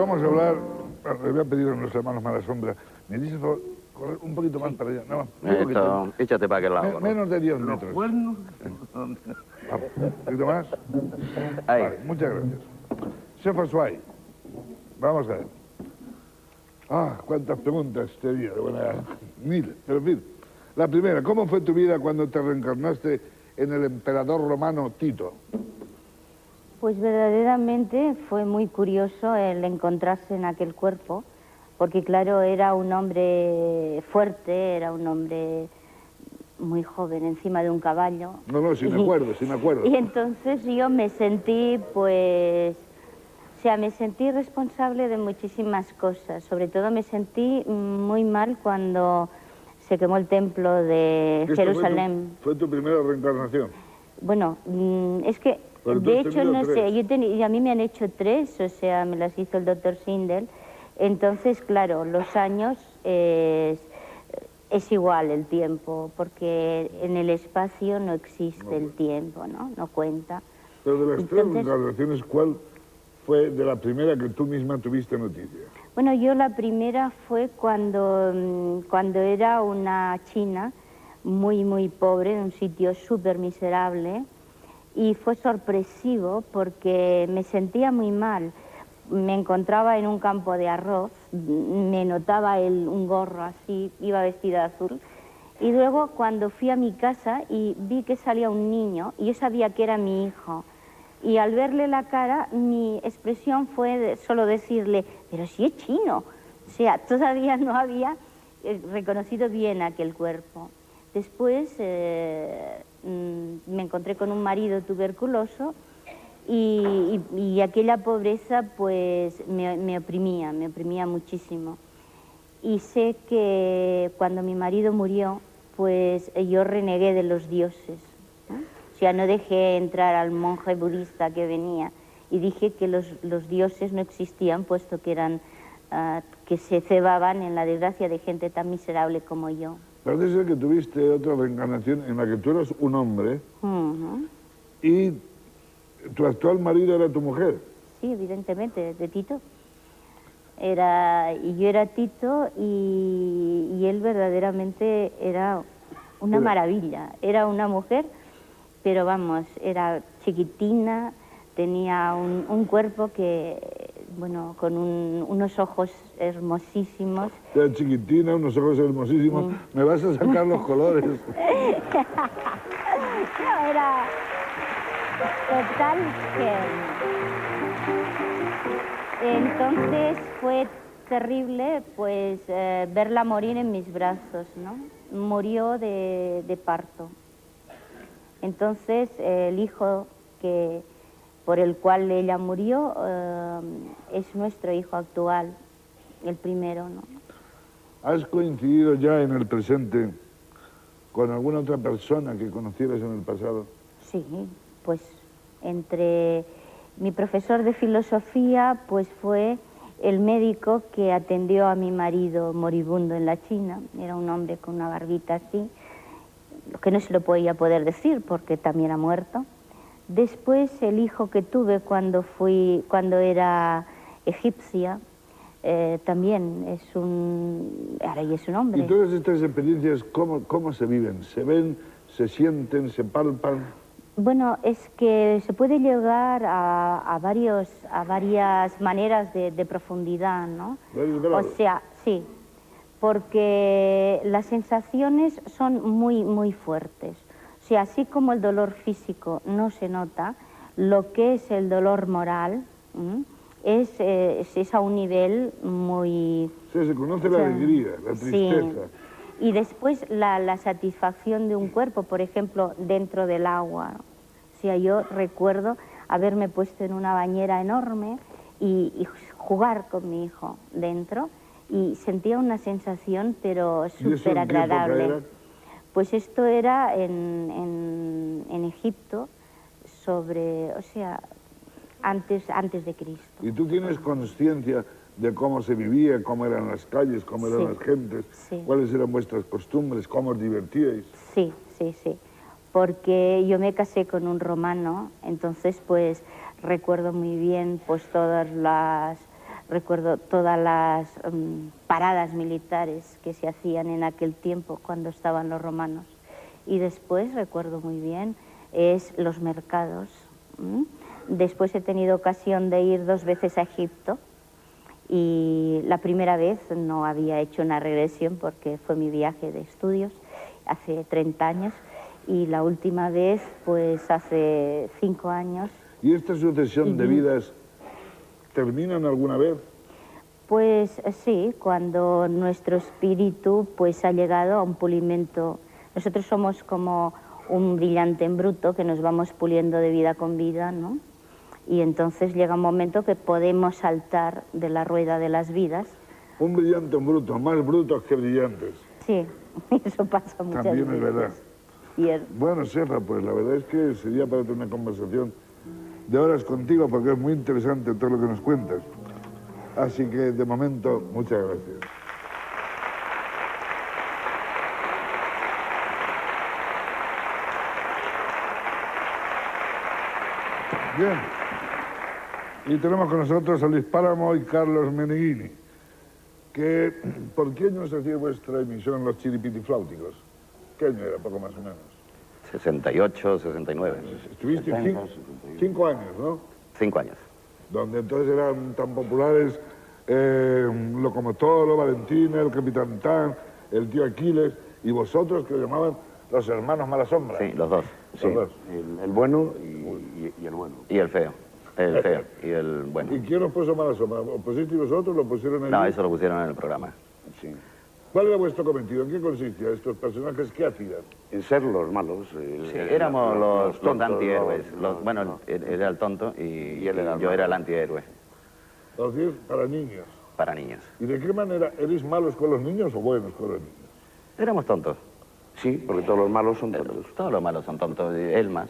vamos a hablar, le voy a pedir a nuestros hermanos Malasombra, me dice por favor, correr un poquito más para allá, nada más. Un poquito. Échate para aquel lado. ¿No? Menos de 10 metros. Bueno. Vamos, un poquito más. Ahí. Vale, muchas gracias. Señor François, vamos a ver. Ah, cuántas preguntas tenía, bueno, mil, pero en fin. La primera, ¿cómo fue tu vida cuando te reencarnaste en el emperador romano Tito? Pues verdaderamente fue muy curioso el encontrarse en aquel cuerpo, porque claro, era un hombre fuerte, era un hombre muy joven, encima de un caballo. No, sí me acuerdo, sí me acuerdo. Y entonces yo me sentí, pues, o sea, me sentí responsable de muchísimas cosas. Sobre todo me sentí muy mal cuando se quemó el templo de Jerusalén. ¿Fue tu primera reencarnación? Bueno, es que, de hecho, no sé, a mí me han hecho 3, o sea, me las hizo el doctor Sindel. Entonces, claro, los años es igual el tiempo, porque en el espacio no existe el tiempo, ¿no? No cuenta. Pero de las 3 reencarnaciones, ¿cuál fue de la primera que tú misma tuviste noticia? Bueno, yo la primera fue cuando era una china muy pobre, en un sitio súper miserable, y fue sorpresivo porque me sentía muy mal. Me encontraba en un campo de arroz, me notaba un gorro así, iba vestida de azul, y luego cuando fui a mi casa y vi que salía un niño, y yo sabía que era mi hijo, y al verle la cara, mi expresión fue solo decirle, pero si es chino. O sea, todavía no había reconocido bien aquel cuerpo. Después me encontré con un marido tuberculoso y aquella pobreza pues me oprimía muchísimo. Y sé que cuando mi marido murió, pues yo renegué de los dioses, ¿no? O sea, no dejé entrar al monje budista que venía y dije que los dioses no existían, puesto que eran que se cebaban en la desgracia de gente tan miserable como yo. Parece ser que tuviste otra reencarnación en la que tú eras un hombre y tu actual marido era tu mujer. Sí, evidentemente, de Tito. Y yo era Tito y él verdaderamente era una maravilla. Era una mujer, pero vamos, era chiquitina, tenía un cuerpo que, bueno, con unos ojos hermosísimos. Era chiquitina, unos ojos hermosísimos. Me vas a sacar los colores. No, era total que... Entonces fue terrible, pues, verla morir en mis brazos, ¿no? Murió de parto. Entonces, el hijo por el cual ella murió es nuestro hijo actual, el primero, ¿no? ¿Has coincidido ya en el presente con alguna otra persona que conocieras en el pasado? Sí, pues entre mi profesor de filosofía, pues fue el médico que atendió a mi marido moribundo en la China. Era un hombre con una barbita así, lo que no se lo podía poder decir porque también ha muerto. Después el hijo que tuve cuando era egipcia, también ahora ya es un hombre. ¿Y todas estas experiencias cómo se viven? ¿Se ven, se sienten, se palpan? Bueno, es que se puede llegar a varias maneras de profundidad, ¿no? O sea, sí, porque las sensaciones son muy fuertes. O sea, así como el dolor físico no se nota, lo que es el dolor moral es a un nivel muy... Sí, se conoce la alegría, la tristeza. Sí. Y después la satisfacción de un cuerpo, por ejemplo, dentro del agua. O sea, yo recuerdo haberme puesto en una bañera enorme y jugar con mi hijo dentro y sentía una sensación, pero súper agradable. Pues esto era en Egipto, o sea, antes de Cristo. ¿Y tú tienes conciencia de cómo se vivía, cómo eran las calles, cómo eran las gentes, cuáles eran vuestras costumbres, cómo os divertíais? Sí, porque yo me casé con un romano, entonces pues recuerdo muy bien pues todas Recuerdo todas las paradas militares que se hacían en aquel tiempo cuando estaban los romanos. Y después, recuerdo muy bien, es los mercados. Después he tenido ocasión de ir 2 veces a Egipto y la primera vez no había hecho una regresión porque fue mi viaje de estudios hace 30 años y la última vez pues hace 5 años. ¿Y esta sucesión de vidas terminan alguna vez? Pues sí, cuando nuestro espíritu pues ha llegado a un pulimento. Nosotros somos como un brillante en bruto que nos vamos puliendo de vida con vida, ¿no? Y entonces llega un momento que podemos saltar de la rueda de las vidas. Un brillante en bruto, más brutos que brillantes. Sí, eso pasa muchas veces. También es verdad. Bueno, Sefa, pues la verdad es que sería para tener una conversación de horas contigo porque es muy interesante todo lo que nos cuentas. Así que, de momento, muchas gracias. Bien. Y tenemos con nosotros a Luis Páramo y Carlos Meneghini. ¿Por qué año se hacía vuestra emisión Los Chiripitifláuticos? ¿Qué año era, poco más o menos? 68, 69. Estuviste 5 años, ¿no? 5 años. Donde entonces eran tan populares Locomotoro, Valentina, el Capitán Tan, el tío Aquiles, y vosotros que os llamaban los hermanos Malasombra. Sí, los dos. Sí, Los dos. el bueno y el bueno. Y el feo. El feo y el bueno. ¿Y quién os puso Malasombra? ¿Os pusisteis vosotros? ¿Lo pusieron allí? No, eso lo pusieron en el programa. Sí. ¿Cuál era vuestro cometido? ¿En qué consistía estos personajes? ¿Qué hacían? En ser los malos. Sí, éramos los tontos, antihéroes. los- Bueno, él era el tonto y él era el yo malo. era el antihéroe Es decir, para niños. para niños. ¿Y de qué manera eres malos con los niños o buenos con los niños? Éramos tontos. Sí, porque todos los malos son tontos. Todos los malos son tontos, y él más.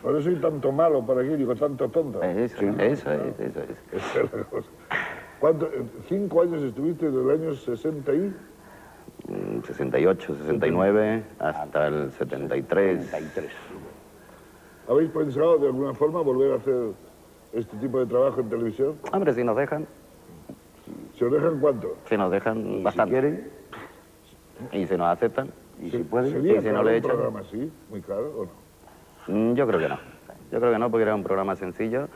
Por eso soy tanto malo, para qué digo tanto tonto. Eso es. Esa es la cosa. 5 años estuviste desde el año 60 y... 68, 69, hasta el 73. 33. ¿Habéis pensado de alguna forma volver a hacer este tipo de trabajo en televisión? Hombre, si nos dejan ¿Se os dejan cuánto? bastante. Si quieren, Y si nos aceptan, y si pueden. ¿Sería ¿Y si no caro le un echan? programa así? ¿Muy caro o no? yo creo que no. Yo creo que no, porque era un programa sencillo.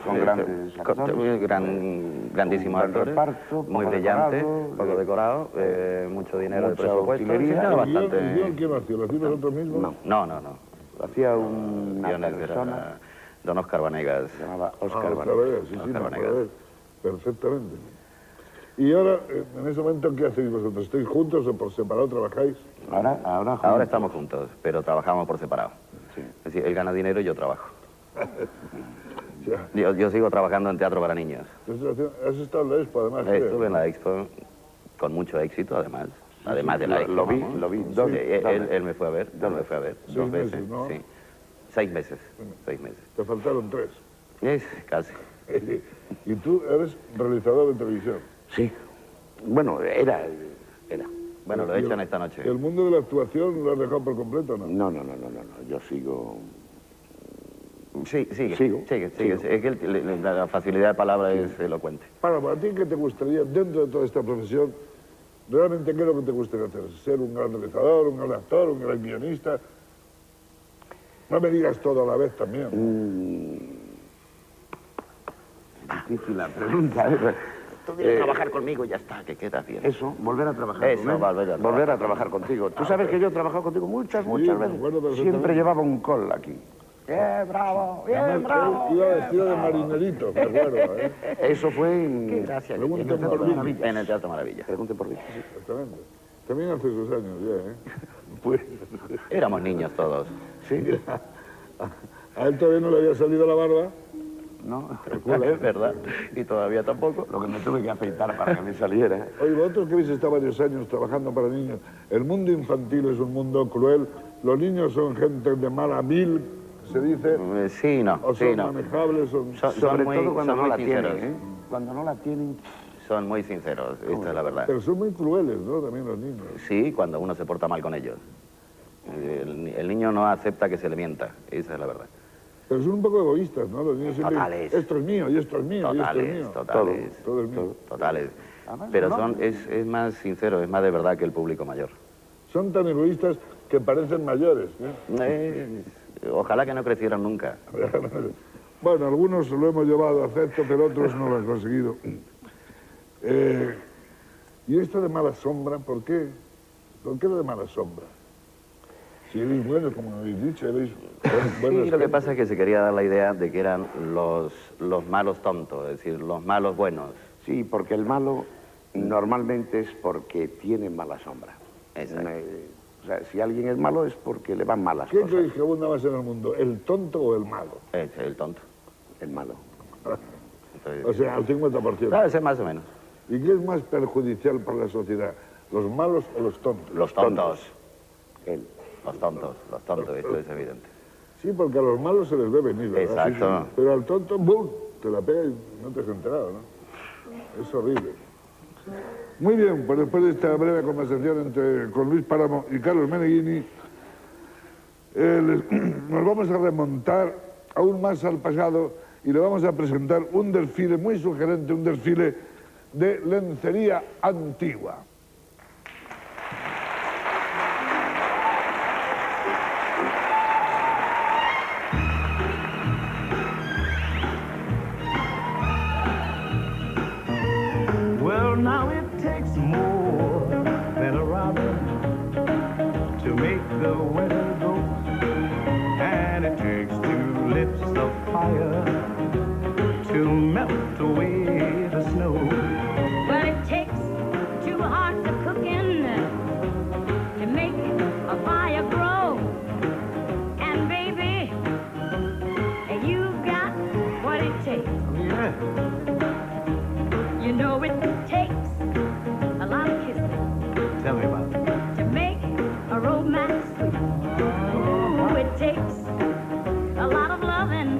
Con grandes actores. Grandísimos Un buen actores, reparto, muy poco brillante, decorado, poco decorado, mucho dinero de mucha presupuesto. utilería. Sí, era ¿El bastante... guión quién lo hacía? ¿Lo hacíais vosotros mismos? No. No. Lo hacía una Guiones persona era don Óscar Vanegas. que se llamaba Óscar Oscar Vanegas. Vanegas, sí, Óscar me Vanegas. acuerdo. Perfectamente. Y ahora, en ese momento, ¿qué hacéis vosotros? ¿Estáis juntos o por separado trabajáis? Ahora Ahora estamos juntos, pero trabajamos por separado. Sí. Es decir, él gana dinero y yo trabajo. Ya. Yo sigo trabajando en teatro para niños. Has estado en la Expo, además. creo. Estuve en la Expo con mucho éxito, además de la Expo. Lo vi, vamos. lo vi. Sí, ¿Dónde? él me fue a ver, ¿Dónde? 6 2 meses, veces. ¿no? Sí. 6 meses, 6 meses. Te faltaron 3. Casi. Y tú eres realizador de televisión. Sí. Bueno, era. Bueno, lo Y el- echan esta noche. ¿Y el mundo de la actuación lo has dejado por completo o no? No. Yo sigo. Sí, sigue. Sigo. Es que la facilidad de palabra es elocuente. Para ti, ¿qué te gustaría, dentro de toda esta profesión, realmente qué es lo que te gustaría hacer? ¿Ser un gran realizador, un gran actor, un gran guionista? No me digas todo a la vez también. Difícil la pregunta. Tú vienes a trabajar conmigo y ya está, que quedas bien. Eso, volver a trabajar Eso, con él. volver a trabajar contigo. Tú sabes que yo he trabajado contigo muchas me veces. acuerdo perfectamente. Siempre llevaba un col aquí. Bravo! Además, él iba vestido de marinerito, me acuerdo, ¿eh? Eso fue en... Gracias. Pregunten por mí. En el Teatro Maravilla. Pregunte por mí. Exactamente. También hace sus años ya, ¿eh? Pues, Éramos niños todos. sí. A él todavía no le había salido la barba. No, Es verdad. Y todavía tampoco. lo que me tuve que afeitar para que me saliera. Oye, vosotros que habéis estado varios años trabajando para niños, el mundo infantil es un mundo cruel, los niños son gente de mala mil, se dice, Sí, no. o Sí, son no. manejables, son... Sobre muy- todo cuando son no muy la tienen, sinceros. ¿eh? Cuando no la tienen... Son muy sinceros, esta es la verdad. Pero son muy crueles, ¿no? También los niños. Sí, cuando uno se porta mal con ellos. El niño no acepta que se le mienta, esa es la verdad. Pero son un poco egoístas, ¿no? Los niños siempre Totales. dicen, esto es mío, y esto es mío, y esto es mío. Totales. Todo es mío. Totales. Además, Pero no. es más sincero, es más de verdad que el público mayor. Son tan egoístas que parecen mayores. ¿Eh? Ojalá que no crecieran nunca. Bueno, algunos lo hemos llevado a efecto, pero otros no lo han conseguido. ¿Y esto de mala sombra, por qué? ¿Por qué lo de mala sombra? Si eres bueno, como habéis dicho, eres buenos. Sí, lo que pasa es que se quería dar la idea de que eran los malos tontos, es decir, los malos buenos. Sí, porque el malo normalmente es porque tiene mala sombra. Exacto. O sea, si alguien es malo es porque le van malas ¿Qué cosas. creéis que abunda más en el mundo, el tonto o el malo? Es el tonto. El malo. Entonces, O sea, al 50%. claro, ese más o menos. ¿Y qué es más perjudicial para la sociedad, los malos o los tontos? Los tontos. Él. Los tontos, esto es evidente. Sí, porque a los malos se les ve venir, ¿verdad? Exacto. Sí, sí. Pero al tonto, ¡bum!, te la pega y no te has enterado, ¿no? Es horrible. Muy bien, pues después de esta breve conversación con Luis Páramo y Carlos Meneghini, nos vamos a remontar aún más al pasado y le vamos a presentar un desfile muy sugerente, un desfile de lencería antigua. Well, now it takes more than a robin to make the weather go, and it takes two lips of fire to melt away the snow. Well, it takes two hearts of cooking to make a fire grow. And baby, you've got what it takes. Yeah. You know it takes a lot of kissing Tell me about it. to make a romance sweet. Ooh, it takes a lot of loving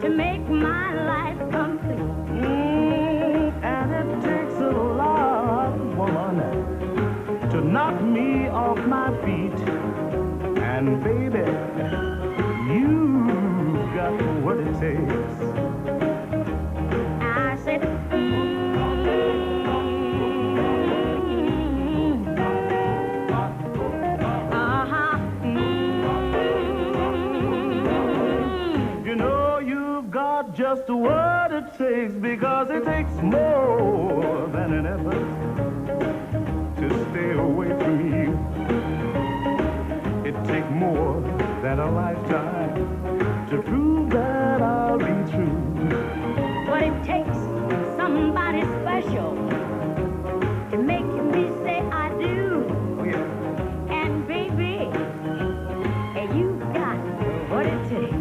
to make my life complete. And it takes a lot, woman, to knock me off my feet. And baby, you've got what it takes. I said, You know you've got just what it takes, because it takes more than an effort to stay away from you. It takes more than a lifetime to prove that I'll be true. But it takes somebody special to make me say I do. Oh yeah. And baby, you got what it takes.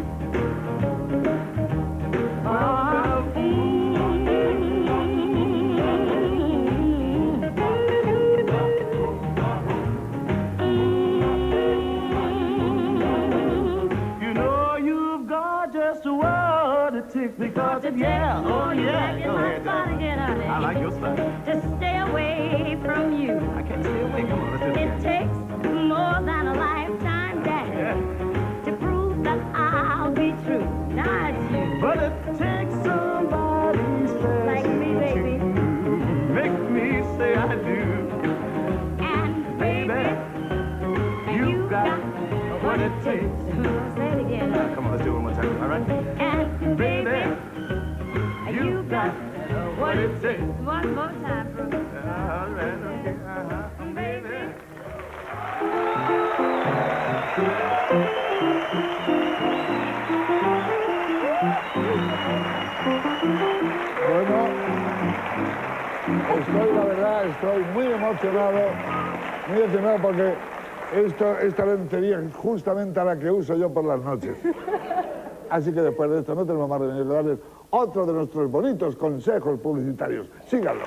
You know you've got just what it takes, because it, yeah, oh yeah. Go ahead, darling. I like your style. To stay away from you. I can't stay away. Come on, let's do it It again. takes more than a lifetime, Daddy, Yeah. to prove that I'll be true. Now it's you. But it takes somebody special Like me, baby. to make me say I do. And baby, You got what it takes. Say it again. Come on, let's do it one more time. All right? And baby, you got what it takes. one more time, Bruce. All right, okay, Baby. Bueno, la verdad, estoy muy emocionado porque esta lencería es justamente a la que uso yo por las noches. Así que después de esto no tenemos más remedio que darles otro de nuestros bonitos consejos publicitarios. Síganlo.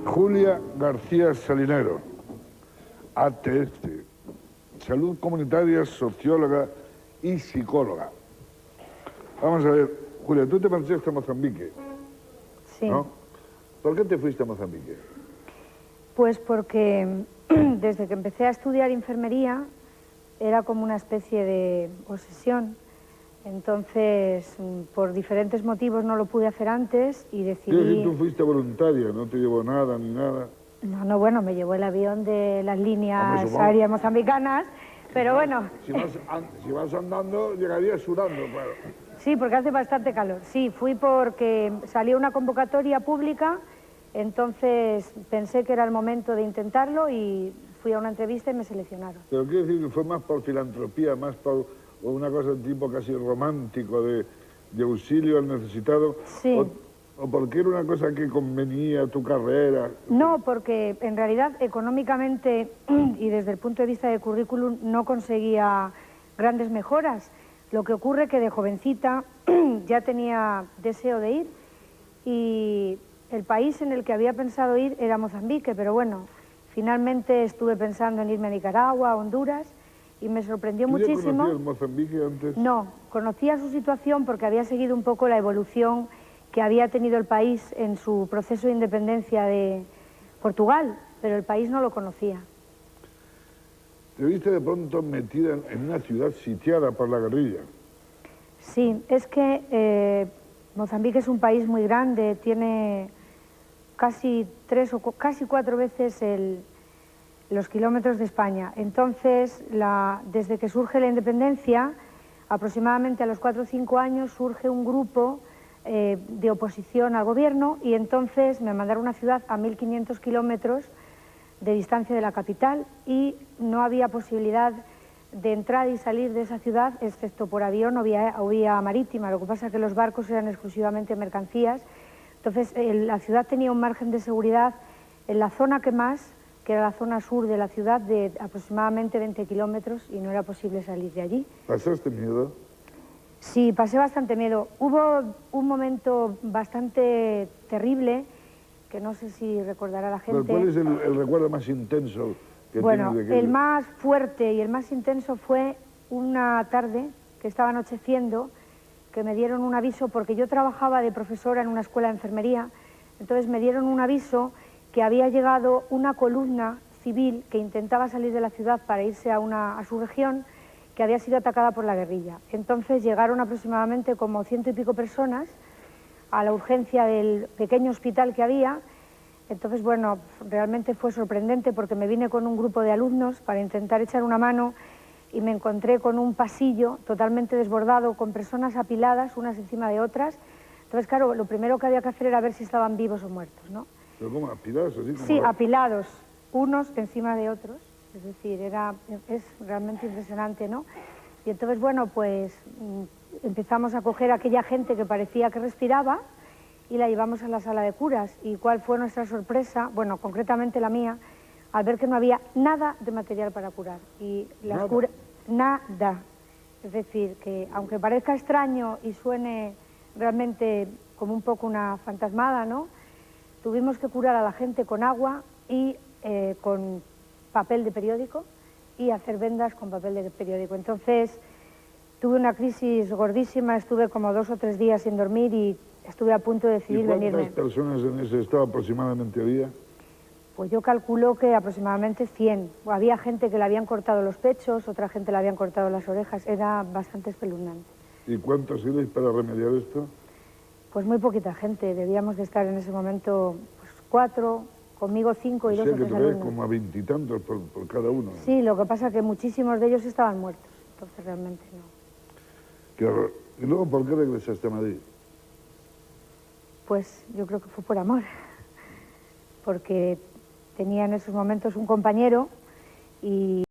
Julia García Salinero, ATS, salud comunitaria, socióloga y psicóloga. Vamos a ver, Julia, tú te marchaste a Mozambique, Sí. ¿no? ¿Por qué te fuiste a Mozambique? Pues porque desde que empecé a estudiar enfermería era como una especie de obsesión. Entonces, por diferentes motivos no lo pude hacer antes y Quiero decir, decidí... tú fuiste voluntaria, no te llevó nada ni nada. No, bueno, me llevó el avión de las Hombre, líneas supongo. aéreas mozambicanas, pero bueno, Si vas andando, llegarías sudando, claro. sí, porque hace bastante calor. Sí, fui porque salió una convocatoria pública, entonces pensé que era el momento de intentarlo y fui a una entrevista y me seleccionaron. Pero quiero decir que fue más por filantropía, más por una cosa de tipo casi romántico, de auxilio al necesitado. Sí. O porque era una cosa que convenía a tu carrera. No, porque en realidad económicamente y desde el punto de vista de currículum no conseguía grandes mejoras. Lo que ocurre que de jovencita ya tenía deseo de ir y el país en el que había pensado ir era Mozambique, pero bueno, finalmente estuve pensando en irme a Nicaragua, a Honduras y me sorprendió ¿Tú ya muchísimo. conocías Mozambique antes? No, conocía su situación porque había seguido un poco la evolución que había tenido el país en su proceso de independencia de Portugal, pero el país no lo conocía. Te viste de pronto metida en una ciudad sitiada por la guerrilla. Sí, es que Mozambique es un país muy grande, tiene casi 3 o casi 4 veces los kilómetros de España. Entonces, desde que surge la independencia, aproximadamente a los 4 o 5 años, surge un grupo de oposición al gobierno y entonces me mandaron a una ciudad a 1.500 kilómetros de distancia de la capital y no había posibilidad de entrar y salir de esa ciudad excepto por avión o vía marítima. Lo que pasa es que los barcos eran exclusivamente mercancías. Entonces la ciudad tenía un margen de seguridad en la zona que era la zona sur de la ciudad, de aproximadamente 20 kilómetros y no era posible salir de allí. ¿Pasaste miedo? Sí, pasé bastante miedo. Hubo un momento bastante terrible, que no sé si recordará la gente. ¿Cuál es el recuerdo más intenso que Bueno, tienes de aquello? el más fuerte y el más intenso fue una tarde que estaba anocheciendo, que me dieron un aviso, porque yo trabajaba de profesora en una escuela de enfermería, entonces me dieron un aviso que había llegado una columna civil que intentaba salir de la ciudad para irse a su región, que había sido atacada por la guerrilla. Entonces llegaron aproximadamente como 100 y pico personas a la urgencia del pequeño hospital que había. Entonces, bueno, realmente fue sorprendente porque me vine con un grupo de alumnos para intentar echar una mano y me encontré con un pasillo totalmente desbordado, con personas apiladas unas encima de otras. Entonces, claro, lo primero que había que hacer era ver si estaban vivos o muertos, ¿no? ¿Pero cómo? ¿Apilados así como...? Sí, apilados, unos encima de otros. Es decir, es realmente impresionante, ¿no? Y entonces, bueno, pues empezamos a coger a aquella gente que parecía que respiraba y la llevamos a la sala de curas. ¿Y cuál fue nuestra sorpresa? Bueno, concretamente la mía, al ver que no había nada de material para curar. Y las curas... Nada. Es decir, que aunque parezca extraño y suene realmente como un poco una fantasmada, ¿no? Tuvimos que curar a la gente con agua y con papel de periódico y hacer vendas con papel de periódico. Entonces tuve una crisis gordísima, estuve como 2 o 3 días sin dormir y estuve a punto de decidir venirme. ¿Y cuántas personas en ese estado aproximadamente había? Pues yo calculo que aproximadamente 100. Había gente que le habían cortado los pechos, otra gente le habían cortado las orejas, era bastante espeluznante. ¿Y cuántos iréis para remediar esto? Pues muy poquita gente, debíamos de estar en ese momento pues, 4, conmigo 5 y 2 o 3 que traes alumnos. como a 20 y tantos por cada uno. Sí, lo que pasa es que muchísimos de ellos estaban muertos, entonces realmente no. Qué horror. ¿Y luego por qué regresaste a Madrid? Pues yo creo que fue por amor, porque tenía en esos momentos un compañero y